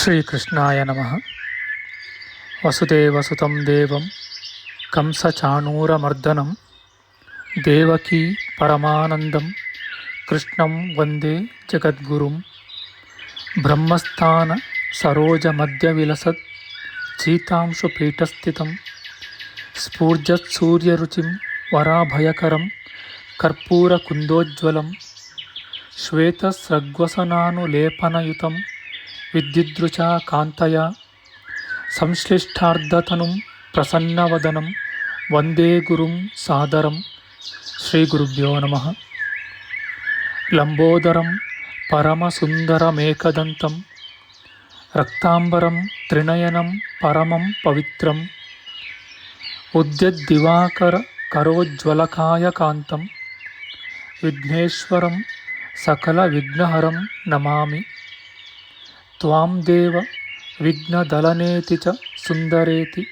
ಶ್ರೀಕೃಷ್ಣಾಯ ನಮಃ. ವಸುದೇವಸುತಂ ದೇವಂ ಕಂಸಚಾಣೂರಮರ್ದನಂ ದೇವಕೀ ಪರಮಾನಂದಂ ಕೃಷ್ಣಂ ವಂದೇ ಜಗದ್ಗುರುಂ. ಬ್ರಹ್ಮಸ್ಥಾನ ಸರೋಜಮಧ್ಯವಿಲಸತ್ ಚೀತಾಂಶುಪೀಠಸ್ಥಿತಂ ಸ್ಫೂರ್ಜತ್ಸೂರ್ಯರುಚಿಂ ವರಾಭಯಕರಂ ಕರ್ಪೂರಕುಂದೋಜ್ವಲಂ ಶ್ವೇತಸ್ರಗ್ವಸನಾನುಲೇಪನಯುತಂ ವಿದ್ಯುದೃಚಾ ಕಾಂತಯ ಸಂಶ್ಲಿಷ್ಟಾರ್ಧತನುಂ ಪ್ರಸನ್ನವದನಂ ವಂದೇ ಗುರುಂ ಸಾದರಂ. ಶ್ರೀಗುರುಭ್ಯೋ ನಮಃ. ಲಂಬೋದರಂ ಪರಮಸುಂದರಮೇಕದಂತಂ ರಕ್ತಾಂಬರಂ ತ್ರಿನಯನಂ ಪರಮಂ ಪವಿತ್ರಂ ಉದ್ಯದ್ದಿವಾಕರ ಕರೋಜ್ವಲಕಾಯಕಾಂತಂ ವಿಘ್ನೇಶ್ವರಂ ಸಕಲವಿಘ್ನಹರಂ ನಮಾಮಿ. ತ್ವಾಂ ದೇವ ವಿಘ್ನದಲನೇತಿ ಚ ಸುಂದರೇತಿ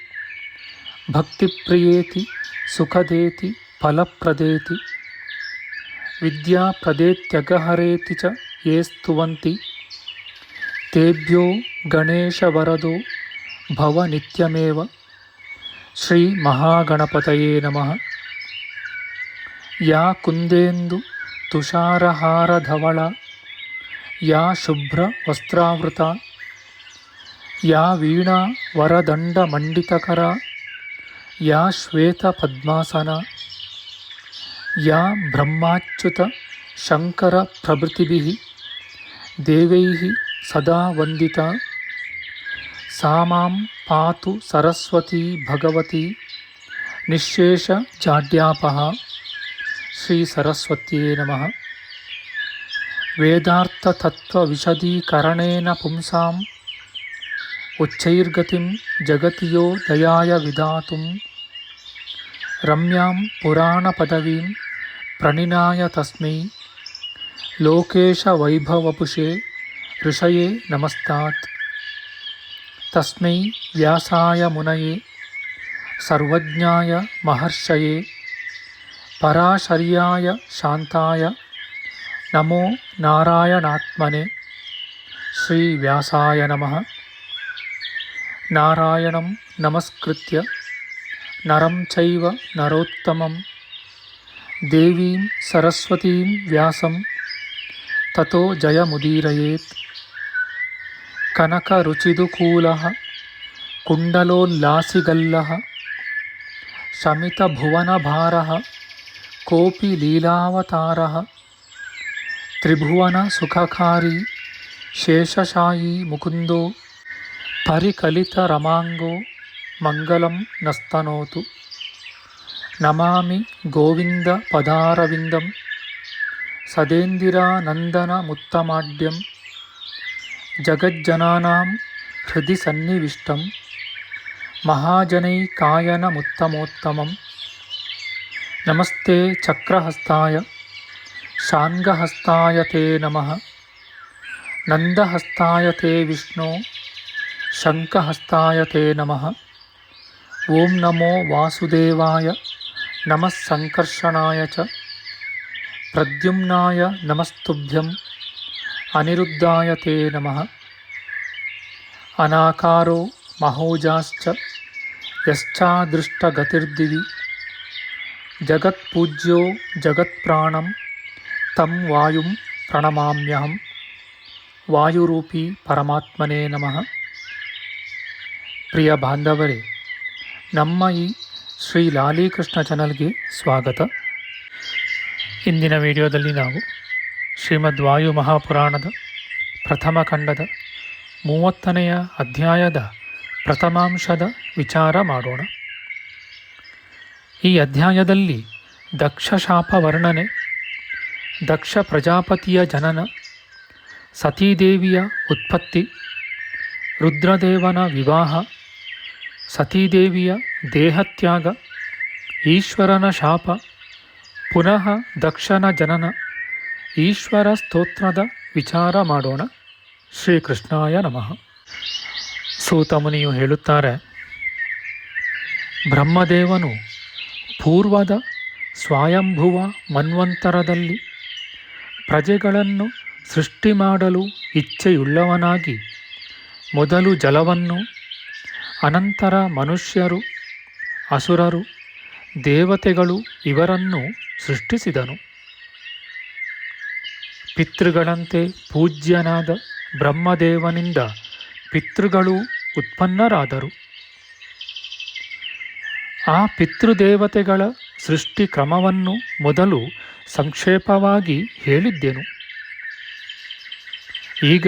ಭಕ್ತಿಪ್ರಿಯೇತಿ ಸುಖದೇತಿ ಫಲಪ್ರದೇತಿ ವಿದ್ಯಾಪ್ರದೇತ್ಯಗಹರೇತಿ ಚ ಯೇ ಸ್ತುವಂತಿ ತೇಭ್ಯೋ ಗಣೇಶವರದೋ ಭವ ನಿತ್ಯಮೇವ. ಶ್ರೀ ಮಹಾಗಣಪತಯೇ ನಮಃ. ಯಾ ಕುಂದೇಂದು ತುಷಾರಹಾರಧವಳ ಯಾ ಶುಭ್ರ ವಸ್ತ್ರಾವೃತ ಯಾ ವೀಣಾ ವರದಂಡಮಂಡಿತಕರ ಯಾ ಶ್ವೇತ ಪದ್ಮಾಸನ ಯಾ ಬ್ರಹ್ಮಾಚ್ಯುತ ಶಂಕರ ಪ್ರಭೃತಿಭಿಃ ದೇವೈಃ ಸದಾ ವಂದಿತಾ ಸಾ ಮಾಂ ಪಾತು ಸರಸ್ವತೀ ಭಗವತಿ ನಿಶ್ಶೇಷ ಜಾಡ್ಯಾಪಃ. ಶ್ರೀ ಸರಸ್ವತ್ಯೇ ನಮಃ. ವೇದಾರ್ಥತತ್ವವಿಶದೀಕರಣೇನ ಪುಂಸಾಂ ಉಚ್ಚೈರ್ಗತಿಂ ಜಗತಿಯೋ ದಯಾಯ ವಿಧಾತುಂ ರಮ್ಯಾಂ ಪುರಾಣಪದವೀಂ ಪ್ರಣಿನಾಯ ತಸ್ಮೈ ಲೋಕೇಶವೈಭವಪುಷೇ ಋಷಯೇ ನಮಸ್ತಾತ್. ತಸ್ಮೈ ವ್ಯಾಸಾಯ ಮುನಯೇ ಸರ್ವಜ್ಞಾಯ ಮಹರ್ಷಯೇ ಪರಾಶರ್ಯಾಯ ಶಾಂತಾಯ ನಮೋ ನಾರಾಯಣಾತ್ಮನೆ. ಶ್ರೀ ವ್ಯಾಸಾಯ ನಮಃ. ನಾರಾಯಣಂ ನಮಸ್ಕೃತ್ಯ ನರಂ ಚೈವ ನರೋತ್ತಮಂ ದೇವೀಂ ಸರಸ್ವತೀಂ ವ್ಯಾಸಂ ತತೋ ಜಯಮುದೀರಯೇತ್. ಕನಕರುಚಿದುಕೂಲಃ ಕುಂಡಲೋಲ್ಲಾಸಿಗಲ್ಲಃ ಶಮಿತಭುವನಭಾರಃ ಕೋಪಿ ಲೀಲಾವತಾರಃ ತ್ರಿಭುವನ ಸುಖಕಾರಿ ಶೇಷಶಾಯೀ ಮುಕುಂದೋ ಪರಿಕಲಿತರಮಾಂಗೋ ಮಂಗಲಂ ನಸ್ತನೋತು. ನಮಾಮಿ ಗೋವಿಂದ ಪದಾರವಿಂದಂ ಸದೇಂದಿರಾನಂದನಮುತ್ತಮಾಡ್ಯಂ ಜಗಜ್ಜನಾನಾಂ ಹೃದಯ ಸನ್ನಿವಿಷ್ಟಂ ಮಹಾಜನೈಕಾಯನಮುತ್ತಮೋತ್ತಮಂ. ನಮಸ್ತೆ ಚಕ್ರಹಸ್ತಾಯ ಶಾಂಗಹಸ್ತಾಯ ತೇ ನಮಃ. ನಂದಹಸ್ತಾಯ ತೇ ವಿಷ್ಣೋ ಶಂಖಹಸ್ತಾಯ ತೇ ನಮಃ. ಓಂ ನಮೋ ವಾಸುದೇವಾಯ ನಮಃ ಸಂಕರ್ಷಣಾಯ ಚ ಪ್ರದ್ಯುಮ್ನಾಯ ನಮಸ್ತುಭ್ಯಂ ಅನಿರುದ್ಧಾಯ ತೇ ನಮಃ. ಅನಾಕಾರೋ ಮಹೋಜಾಶ್ಚ ಯಶ್ಚಾದೃಷ್ಟಗತಿರ್ದಿವಿ ಜಗತ್ಪೂಜ್ಯೋ ಜಗತ್ಪ್ರಾಣಂ ತಂ ವಾಯುಂ ಪ್ರಣಮಾಮ್ಯಹಂ. ವಾಯುರೂಪಿ ಪರಮಾತ್ಮನೇ ನಮಃ. ಪ್ರಿಯ ಬಾಂಧವರೇ, ನಮ್ಮ ಈ ಶ್ರೀ ಲಾಲಿಕೃಷ್ಣ ಚಾನಲ್ಗೆ ಸ್ವಾಗತ. ಇಂದಿನ ವಿಡಿಯೋದಲ್ಲಿ ನಾವು ಶ್ರೀಮದ್ ವಾಯು ಮಹಾಪುರಾಣದ ಪ್ರಥಮ ಖಂಡದ 30ನೇ ಅಧ್ಯಾಯದ ಪ್ರಥಮಾಂಶದ ವಿಚಾರ ಮಾಡೋಣ. ಈ ಅಧ್ಯಾಯದಲ್ಲಿ ದಕ್ಷ ಶಾಪ ವರ್ಣನೆ, ದಕ್ಷ ಪ್ರಜಾಪತಿಯ ಜನನ, ಸತೀದೇವಿಯ ಉತ್ಪತ್ತಿ, ರುದ್ರದೇವನ ವಿವಾಹ, ಸತೀದೇವಿಯ ದೇಹತ್ಯಾಗ, ಈಶ್ವರನ ಶಾಪ, ಪುನಃ ದಕ್ಷನ ಜನನ, ಈಶ್ವರ ಸ್ತೋತ್ರದ ವಿಚಾರ ಮಾಡೋಣ. ಶ್ರೀಕೃಷ್ಣಾಯ ನಮಃ. ಸೂತಮುನಿಯು ಹೇಳುತ್ತಾರೆ, ಬ್ರಹ್ಮದೇವನು ಪೂರ್ವದ ಸ್ವಯಂಭುವ ಮನ್ವಂತರದಲ್ಲಿ ಪ್ರಜೆಗಳನ್ನು ಸೃಷ್ಟಿ ಮಾಡಲು ಇಚ್ಛೆಯುಳ್ಳವನಾಗಿ ಮೊದಲು ಜಲವನ್ನು, ಅನಂತರ ಮನುಷ್ಯರು, ಅಸುರರು, ದೇವತೆಗಳು ಇವರನ್ನು ಸೃಷ್ಟಿಸಿದನು. ಪಿತೃಗಳಂತೆ ಪೂಜ್ಯನಾದ ಬ್ರಹ್ಮದೇವನಿಂದ ಪಿತೃಗಳು ಉತ್ಪನ್ನರಾದರು. ಆ ಪಿತೃದೇವತೆಗಳ ಸೃಷ್ಟಿ ಕ್ರಮವನ್ನು ಮೊದಲು ಸಂಕ್ಷೇಪವಾಗಿ ಹೇಳಿದ್ದೆನು. ಈಗ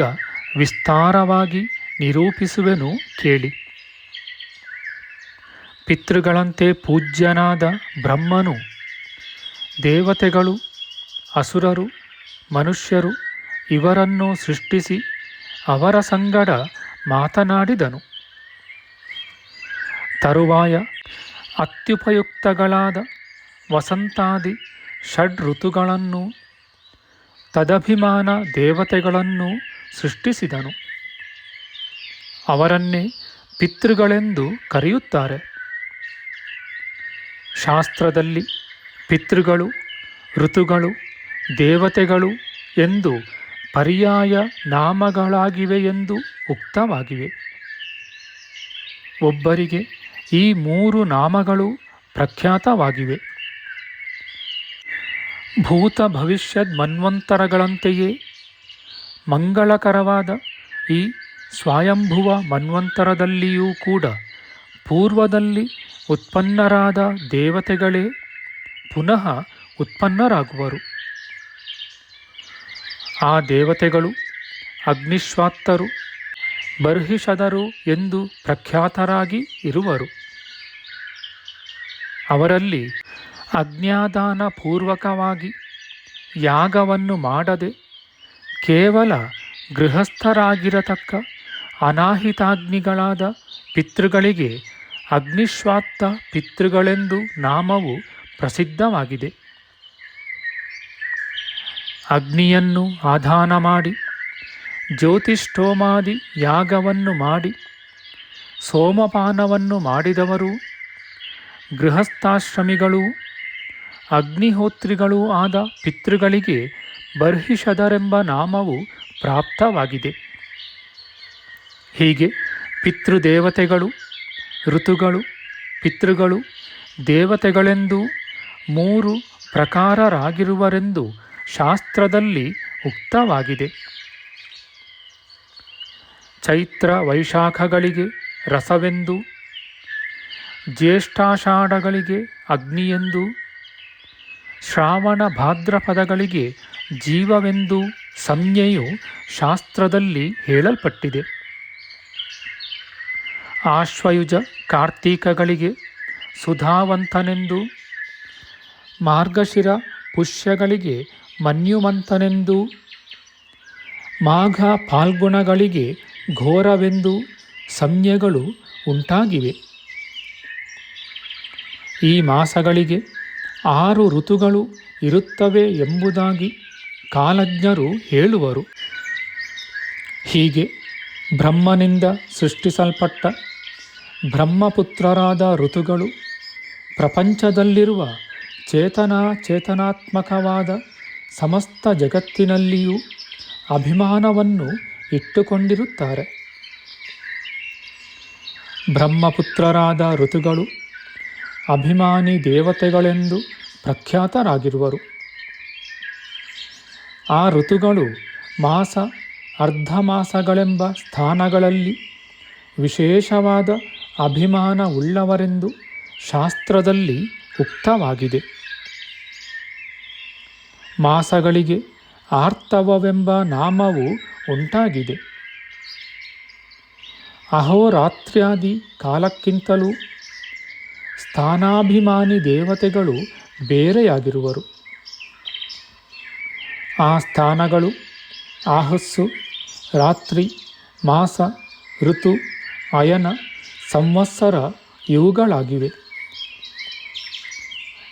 ವಿಸ್ತಾರವಾಗಿ ನಿರೂಪಿಸುವೆನು ಕೇಳಿ. ಪಿತೃಗಳಂತೆ ಪೂಜ್ಯನಾದ ಬ್ರಹ್ಮನು ದೇವತೆಗಳು, ಅಸುರರು, ಮನುಷ್ಯರು ಇವರನ್ನು ಸೃಷ್ಟಿಸಿ ಅವರ ಸಂಗಡ ಮಾತನಾಡಿದನು. ತರುವಾಯ ಅತ್ಯುಪಯುಕ್ತಗಳಾದ ವಸಂತಾದಿ ಷಡ್ ಋತುಗಳನ್ನು, ತದಭಿಮಾನ ದೇವತೆಗಳನ್ನು ಸೃಷ್ಟಿಸಿದನು. ಅವರನ್ನೇ ಪಿತೃಗಳೆಂದು ಕರೆಯುತ್ತಾರೆ. ಶಾಸ್ತ್ರದಲ್ಲಿ ಪಿತೃಗಳು, ಋತುಗಳು, ದೇವತೆಗಳು ಎಂದು ಪರ್ಯಾಯ ನಾಮಗಳಾಗಿವೆ ಎಂದು ಉಕ್ತವಾಗಿವೆ. ಒಬ್ಬರಿಗೆ ಈ ಮೂರು ನಾಮಗಳು ಪ್ರಖ್ಯಾತವಾಗಿವೆ. ಭೂತ ಭವಿಷ್ಯದ್ ಮನ್ವಂತರಗಳಂತೆಯೇ ಮಂಗಳಕರವಾದ ಈ ಸ್ವಯಂಭುವ ಮನ್ವಂತರದಲ್ಲಿಯೂ ಕೂಡ ಪೂರ್ವದಲ್ಲಿ ಉತ್ಪನ್ನರಾದ ದೇವತೆಗಳೇ ಪುನಃ ಉತ್ಪನ್ನರಾಗುವರು. ಆ ದೇವತೆಗಳು ಅಗ್ನಿಶ್ವಾತ್ತರು, ಬರ್ಹಿಷದರು ಎಂದು ಪ್ರಖ್ಯಾತರಾಗಿ ಇರುವರು. ಅವರಲ್ಲಿ ಅಜ್ಞಾದಾನ ಪೂರ್ವಕವಾಗಿ ಯಾಗವನ್ನು ಮಾಡದೆ ಕೇವಲ ಗೃಹಸ್ಥರಾಗಿರತಕ್ಕ ಅನಾಹಿತಾಗ್ನಿಗಳಾದ ಪಿತೃಗಳಿಗೆ ಅಗ್ನಿಶ್ವಾತ್ತ ಪಿತೃಗಳೆಂದು ನಾಮವು ಪ್ರಸಿದ್ಧವಾಗಿದೆ. ಅಗ್ನಿಯನ್ನು ಆಧಾನ ಮಾಡಿ ಜ್ಯೋತಿಷ್ಠೋಮಾದಿ ಯಾಗವನ್ನು ಮಾಡಿ ಸೋಮಪಾನವನ್ನು ಮಾಡಿದವರು ಗೃಹಸ್ಥಾಶ್ರಮಿಗಳೂ ಅಗ್ನಿಹೋತ್ರಿಗಳೂ ಆದ ಪಿತೃಗಳಿಗೆ ಬರ್ಹಿಷದರೆಂಬ ನಾಮವು ಪ್ರಾಪ್ತವಾಗಿದೆ. ಹೀಗೆ ಪಿತೃದೇವತೆಗಳು, ಋತುಗಳು, ಪಿತೃಗಳು, ದೇವತೆಗಳೆಂದು ಮೂರು ಪ್ರಕಾರರಾಗಿರುವರೆಂದು ಶಾಸ್ತ್ರದಲ್ಲಿ ಉಕ್ತವಾಗಿದೆ. ಚೈತ್ರ ವೈಶಾಖಗಳಿಗೆ ರಸವೆಂದು, ಜ್ಯೇಷ್ಠಾಷಾಢಗಳಿಗೆ ಅಗ್ನಿಯೆಂದು, ಶ್ರಾವಣ ಭಾದ್ರಪದಗಳಿಗೆ ಜೀವವೆಂದು ಸಂಜ್ಞೆಯು ಶಾಸ್ತ್ರದಲ್ಲಿ ಹೇಳಲ್ಪಟ್ಟಿದೆ. ಆಶ್ವಯುಜ ಕಾರ್ತೀಕಗಳಿಗೆ ಸುಧಾವಂತನೆಂದು, ಮಾರ್ಗಶಿರ ಪುಷ್ಯಗಳಿಗೆ ಮನ್ಯುಮಂತನೆಂದು, ಮಾಘ ಫಾಲ್ಗುಣಗಳಿಗೆ ಘೋರವೆಂದು ಸಂಜ್ಞೆಗಳು ಉಂಟಾಗಿವೆ. ಈ ಮಾಸಗಳಿಗೆ 6 ಋತುಗಳು ಇರುತ್ತವೆ ಎಂಬುದಾಗಿ ಕಾಲಜ್ಞರು ಹೇಳುವರು. ಹೀಗೆ ಬ್ರಹ್ಮನಿಂದ ಸೃಷ್ಟಿಸಲ್ಪಟ್ಟ ಬ್ರಹ್ಮಪುತ್ರರಾದ ಋತುಗಳು ಪ್ರಪಂಚದಲ್ಲಿರುವ ಚೇತನಾತ್ಮಕವಾದ ಸಮಸ್ತ ಜಗತ್ತಿನಲ್ಲಿಯೂ ಅಭಿಮಾನವನ್ನು ಇಟ್ಟುಕೊಂಡಿರುತ್ತಾರೆ. ಬ್ರಹ್ಮಪುತ್ರರಾದ ಋತುಗಳು ಅಭಿಮಾನಿ ದೇವತೆಗಳೆಂದು ಪ್ರಖ್ಯಾತರಾಗಿರುವರು. ಆ ಋತುಗಳು ಮಾಸ, ಅರ್ಧಮಾಸಗಳೆಂಬ ಸ್ಥಾನಗಳಲ್ಲಿ ವಿಶೇಷವಾದ ಅಭಿಮಾನ ಉಳ್ಳವರೆಂದು ಶಾಸ್ತ್ರದಲ್ಲಿ ಉಕ್ತವಾಗಿದೆ. ಮಾಸಗಳಿಗೆ ಆರ್ತವವೆಂಬ ನಾಮವು ಉಂಟಾಗಿದೆ. ಅಹೋರಾತ್ರ್ಯಾದಿ ಕಾಲಕ್ಕಿಂತಲೂ ಸ್ಥಾನಾಭಿಮಾನಿ ದೇವತೆಗಳು ಬೇರೆಯಾಗಿರುವರು. ಆ ಸ್ಥಾನಗಳು ಆಹುಸ್ಸು, ರಾತ್ರಿ, ಮಾಸ, ಋತು, ಅಯನ, ಸಂವತ್ಸರ ಇವುಗಳಾಗಿವೆ.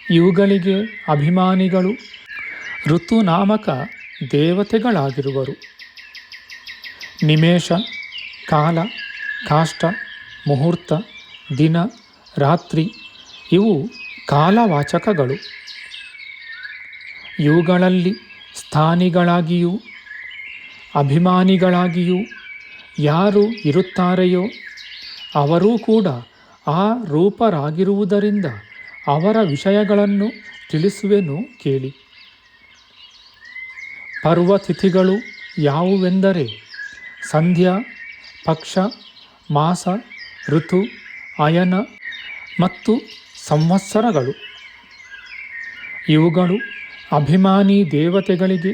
ಇವುಗಳಿಗೆ ಅಭಿಮಾನಿಗಳು ಋತುನಾಮಕ ದೇವತೆಗಳಾಗಿರುವರು. ನಿಮೇಷ, ಕಾಲ, ಕಾಷ್ಟ, ಮುಹೂರ್ತ, ದಿನ, ರಾತ್ರಿ ಇವು ಕಾಲವಾಚಕಗಳು. ಇವುಗಳಲ್ಲಿ ಸ್ಥಾನಿಗಳಾಗಿಯೂ ಅಭಿಮಾನಿಗಳಾಗಿಯೂ ಯಾರು ಇರುತ್ತಾರೆಯೋ ಅವರೂ ಕೂಡ ಆ ರೂಪರಾಗಿರುವುದರಿಂದ ಅವರ ವಿಷಯಗಳನ್ನು ತಿಳಿಸುವೆನು ಕೇಳಿ. ಪರ್ವತಿಥಿಗಳು ಯಾವುವೆಂದರೆ ಸಂಧ್ಯಾ, ಪಕ್ಷ, ಮಾಸ, ಋತು, ಅಯನ ಮತ್ತು ಸಂವತ್ಸರಗಳು. ಇವುಗಳು ಅಭಿಮಾನಿ ದೇವತೆಗಳಿಗೆ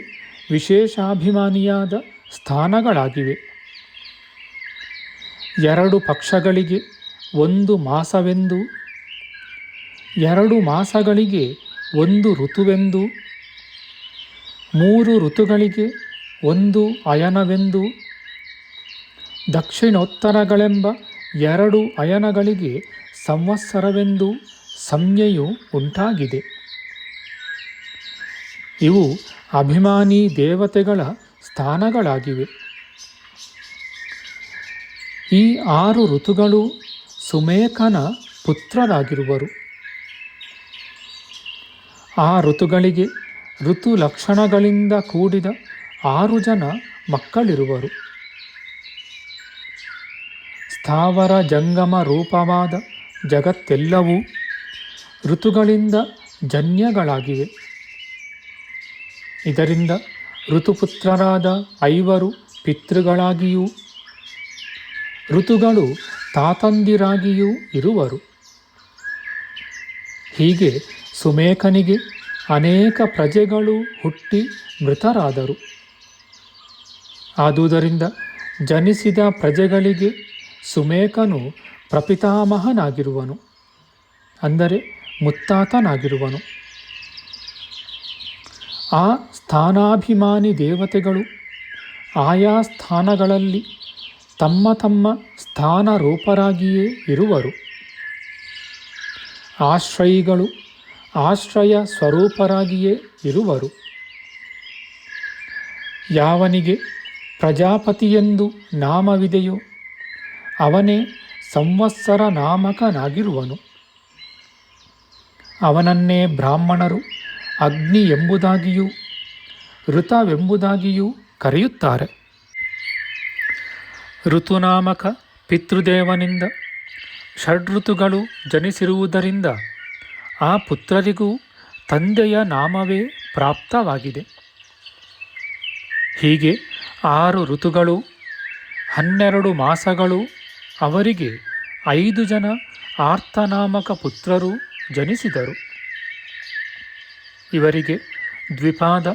ವಿಶೇಷಾಭಿಮಾನಿಯಾದ ಸ್ಥಾನಗಳಾಗಿವೆ. 2 ಪಕ್ಷಗಳಿಗೆ 1 ಮಾಸವೆಂದೂ 2 ಮಾಸಗಳಿಗೆ 1 ಋತುವೆಂದೂ 3 ಋತುಗಳಿಗೆ 1 ಅಯನವೆಂದೂ ದಕ್ಷಿಣೋತ್ತರಗಳೆಂಬ 2 ಅಯನಗಳಿಗೆ ಸಂವತ್ಸರವೆಂದೂ ಸಂಜ್ಞೆಯು ಉಂಟಾಗಿದೆ. ಇವು ಅಭಿಮಾನಿ ದೇವತೆಗಳ ಸ್ಥಾನಗಳಾಗಿವೆ. ಈ 6 ಋತುಗಳು ಸುಮೇಕನ ಪುತ್ರರಾಗಿರುವರು. ಆ ಋತುಗಳಿಗೆ ಋತು ಲಕ್ಷಣಗಳಿಂದ ಕೂಡಿದ 6 ಜನ ಮಕ್ಕಳಿರುವರು. ಸ್ಥಾವರ ಜಂಗಮ ರೂಪವಾದ ಜಗತ್ತೆಲ್ಲವೂ ಋತುಗಳಿಂದ ಜನ್ಯಗಳಾಗಿವೆ. ಇದರಿಂದ ಋತುಪುತ್ರರಾದ 5 ಪಿತೃಗಳಾಗಿಯೂ ಋತುಗಳು ತಾತಂದಿರಾಗಿಯೂ ಇರುವರು. ಹೀಗೆ ಸುಮೇಕನಿಗೆ ಅನೇಕ ಪ್ರಜೆಗಳು ಹುಟ್ಟಿ ಮೃತರಾದರು. ಆದುದರಿಂದ ಜನಿಸಿದ ಪ್ರಜೆಗಳಿಗೆ ಸುಮೇಕನು ಪ್ರಪಿತಾಮಹನಾಗಿರುವನು, ಅಂದರೆ ಮುತ್ತಾತನಾಗಿರುವನು. ಆ ಸ್ಥಾನಾಭಿಮಾನಿ ದೇವತೆಗಳು ಆಯಾ ಸ್ಥಾನಗಳಲ್ಲಿ ತಮ್ಮ ತಮ್ಮ ಸ್ಥಾನ ರೂಪರಾಗಿಯೇ ಇರುವರು. ಆಶ್ರಯಿಗಳು ಆಶ್ರಯ ಸ್ವರೂಪರಾಗಿಯೇ ಇರುವರು. ಯಾವನಿಗೆ ಪ್ರಜಾಪತಿಯೆಂದು ನಾಮವಿದೆಯೋ ಅವನೇ ಸಂವತ್ಸರ ನಾಮಕನಾಗಿರುವನು. ಅವನನ್ನೇ ಬ್ರಾಹ್ಮಣರು ಅಗ್ನಿ ಎಂಬುದಾಗಿಯೂ ಋತವೆಂಬುದಾಗಿಯೂ ಕರೆಯುತ್ತಾರೆ. ಋತುನಾಮಕ ಪಿತೃದೇವನಿಂದ ಷಡ್ಋತುಗಳು ಜನಿಸಿರುವುದರಿಂದ ಆ ಪುತ್ರರಿಗೂ ತಂದೆಯ ನಾಮವೇ ಪ್ರಾಪ್ತವಾಗಿದೆ. ಹೀಗೆ 6 ಋತುಗಳು 12 ಮಾಸಗಳು ಅವರಿಗೆ 5 ಜನ ಆರ್ತನಾಮಕ ಪುತ್ರರು ಜನಿಸಿದರು. ಇವರಿಗೆ ದ್ವಿಪಾದ,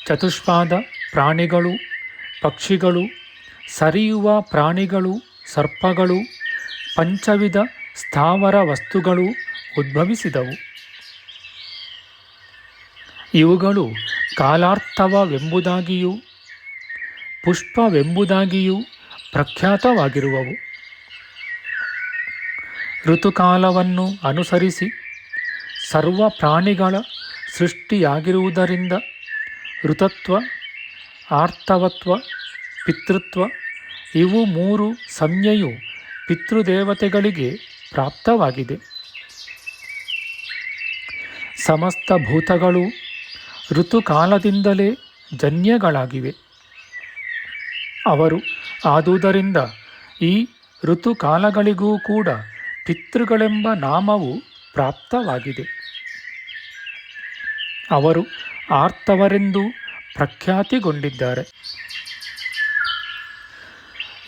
ಚತುಷ್ಪಾದ ಪ್ರಾಣಿಗಳು, ಪಕ್ಷಿಗಳು, ಸರಿಯುವ ಪ್ರಾಣಿಗಳು, ಸರ್ಪಗಳು, ಪಂಚವಿಧ ಸ್ಥಾವರ ವಸ್ತುಗಳು ಉದ್ಭವಿಸಿದವು. ಇವುಗಳು ಕಾಲಾರ್ಥವವೆಂಬುದಾಗಿಯೂ ಪುಷ್ಪವೆಂಬುದಾಗಿಯೂ ಪ್ರಖ್ಯಾತವಾಗಿರುವವು. ಋತುಕಾಲವನ್ನು ಅನುಸರಿಸಿ ಸರ್ವ ಪ್ರಾಣಿಗಳ ಸೃಷ್ಟಿಯಾಗಿರುವುದರಿಂದ ಋತತ್ವ, ಆರ್ತವತ್ವ, ಪಿತೃತ್ವ ಇವು 3 ಸಂಜ್ಞೆಯು ಪಿತೃದೇವತೆಗಳಿಗೆ ಪ್ರಾಪ್ತವಾಗಿದೆ. ಸಮಸ್ತ ಭೂತಗಳು ಋತುಕಾಲದಿಂದಲೇ ಜನ್ಯಗಳಾಗಿವೆ. ಅವರು ಆದುದರಿಂದ ಈ ಋತುಕಾಲಗಳಿಗೂ ಕೂಡ ಪಿತೃಗಳೆಂಬ ನಾಮವು ಪ್ರಾಪ್ತವಾಗಿದೆ. ಅವರು ಆರ್ತವರೆಂದು ಪ್ರಖ್ಯಾತಿಗೊಂಡಿದ್ದಾರೆ.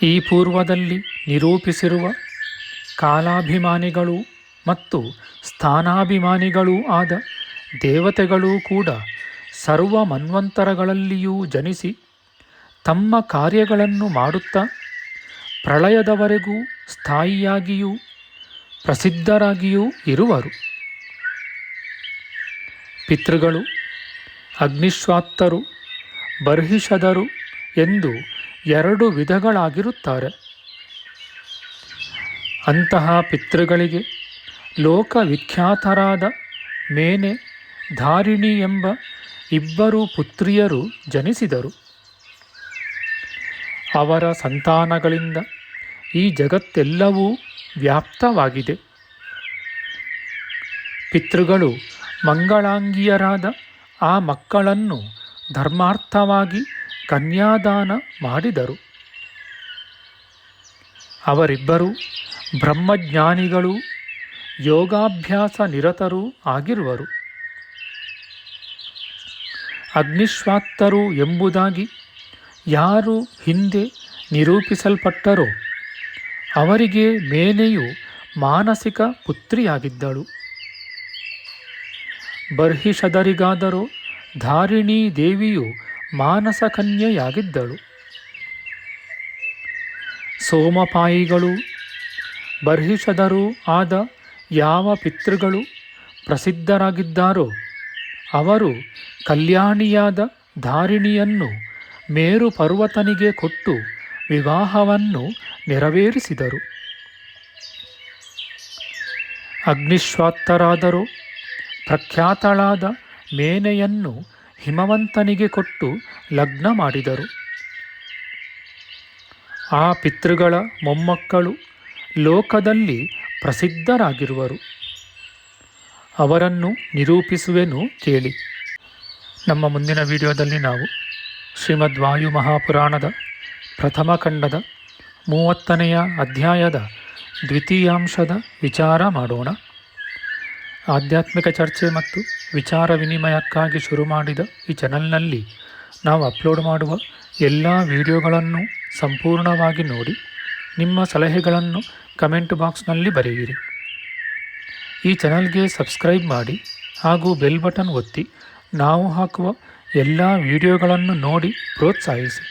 ಈ ಪೂರ್ವದಲ್ಲಿ ನಿರೂಪಿಸಿರುವ ಕಾಲಾಭಿಮಾನಿಗಳು ಮತ್ತು ಸ್ಥಾನಾಭಿಮಾನಿಗಳೂ ಆದ ದೇವತೆಗಳೂ ಕೂಡ ಸರ್ವ ಮನ್ವಂತರಗಳಲ್ಲಿಯೂ ಜನಿಸಿ ತಮ್ಮ ಕಾರ್ಯಗಳನ್ನು ಮಾಡುತ್ತಾ ಪ್ರಳಯದವರೆಗೂ ಸ್ಥಾಯಿಯಾಗಿಯೂ ಪ್ರಸಿದ್ಧರಾಗಿಯೂ ಇರುವರು. ಪಿತೃಗಳು ಅಗ್ನಿಶ್ವಾತ್ತರು, ಬರ್ಹಿಷದರು ಎಂದು 2 ವಿಧಗಳಾಗಿರುತ್ತಾರೆ. ಅಂತಹ ಪಿತೃಗಳಿಗೆ ಲೋಕವಿಖ್ಯಾತರಾದ ಮೇನೆ, ಧಾರಿಣಿ ಎಂಬ 2 ಪುತ್ರಿಯರು ಜನಿಸಿದರು. ಅವರ ಸಂತಾನಗಳಿಂದ ಈ ಜಗತ್ತೆಲ್ಲವೂ ವ್ಯಾಪ್ತವಾಗಿದೆ. ಪಿತೃಗಳು ಮಂಗಳಾಂಗಿಯರಾದ ಆ ಮಕ್ಕಳನ್ನು ಧರ್ಮಾರ್ಥವಾಗಿ ಕನ್ಯಾದಾನ ಮಾಡಿದರು. ಅವರಿಬ್ಬರೂ ಬ್ರಹ್ಮಜ್ಞಾನಿಗಳು, ಯೋಗಾಭ್ಯಾಸ ನಿರತರೂ ಆಗಿರುವರು. ಅಗ್ನಿಶ್ವಾತ್ತರು ಎಂಬುದಾಗಿ ಯಾರು ಹಿಂದೆ ನಿರೂಪಿಸಲ್ಪಟ್ಟರೋ ಅವರಿಗೆ ಮೇನೆಯು ಮಾನಸಿಕ ಪುತ್ರಿಯಾಗಿದ್ದಳು. ಬರ್ಹಿಷದರಿಗಾದರೋ ಧಾರಿಣೀ ದೇವಿಯು ಮಾನಸ ಕನ್ಯೆಯಾಗಿದ್ದಳು. ಸೋಮಪಾಯಿಗಳು ಬರ್ಹಿಷದರೂ ಆದ ಯಾವ ಪಿತೃಗಳು ಪ್ರಸಿದ್ಧರಾಗಿದ್ದಾರೋ ಅವರು ಕಲ್ಯಾಣಿಯಾದ ಧಾರಿಣಿಯನ್ನು ಮೇರು ಪರ್ವತನಿಗೆ ಕೊಟ್ಟು ವಿವಾಹವನ್ನು ನೆರವೇರಿಸಿದರು. ಅಗ್ನಿಶ್ವಾತ್ತರಾದರೂ ಪ್ರಖ್ಯಾತಳಾದ ಮೇನೆಯನ್ನು ಹಿಮವಂತನಿಗೆ ಕೊಟ್ಟು ಲಗ್ನ ಮಾಡಿದರು. ಆ ಪಿತೃಗಳ ಮೊಮ್ಮಕ್ಕಳು ಲೋಕದಲ್ಲಿ ಪ್ರಸಿದ್ಧರಾಗಿರುವರು. ಅವರನ್ನು ನಿರೂಪಿಸುವೆನು ಕೇಳಿ. ನಮ್ಮ ಮುಂದಿನ ವಿಡಿಯೋದಲ್ಲಿ ನಾವು ಶ್ರೀಮದ್ ವಾಯು ಮಹಾಪುರಾಣದ ಪ್ರಥಮ ಖಂಡದ 30ನೇ ಅಧ್ಯಾಯದ ದ್ವಿತೀಯಾಂಶದ ವಿಚಾರ ಮಾಡೋಣ. ಆಧ್ಯಾತ್ಮಿಕ ಚರ್ಚೆ ಮತ್ತು ವಿಚಾರ ವಿನಿಮಯಕ್ಕಾಗಿ ಶುರು ಮಾಡಿದ ಈ ಚಾನಲ್ನಲ್ಲಿ ನಾವು ಅಪ್ಲೋಡ್ ಮಾಡುವ ಎಲ್ಲ ವಿಡಿಯೋಗಳನ್ನು ಸಂಪೂರ್ಣವಾಗಿ ನೋಡಿ ನಿಮ್ಮ ಸಲಹೆಗಳನ್ನು ಕಮೆಂಟ್ ಬಾಕ್ಸ್ನಲ್ಲಿ ಬರೆಯಿರಿ. ಈ ಚಾನಲ್ಗೆ ಸಬ್ಸ್ಕ್ರೈಬ್ ಮಾಡಿ ಹಾಗೂ ಬೆಲ್ ಬಟನ್ ಒತ್ತಿ ನಾವು ಹಾಕುವ ಎಲ್ಲ ವಿಡಿಯೋಗಳನ್ನು ನೋಡಿ ಪ್ರೋತ್ಸಾಹಿಸಿ.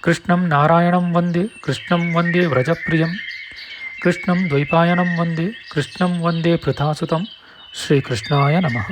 ಕೃಷ್ಣಂ ನಾರಾಯಣಂ ವಂದೇ ಕೃಷ್ಣಂ ವಂದೇ ವ್ರಜಪ್ರಿಯಂ ಕೃಷ್ಣಂ ದ್ವೈಪಾಯನಂ ವಂದೇ ಕೃಷ್ಣಂ ವಂದೇ ಪೃಥಾಸುತಂ. ಶ್ರೀಕೃಷ್ಣಾಯ ನಮಃ.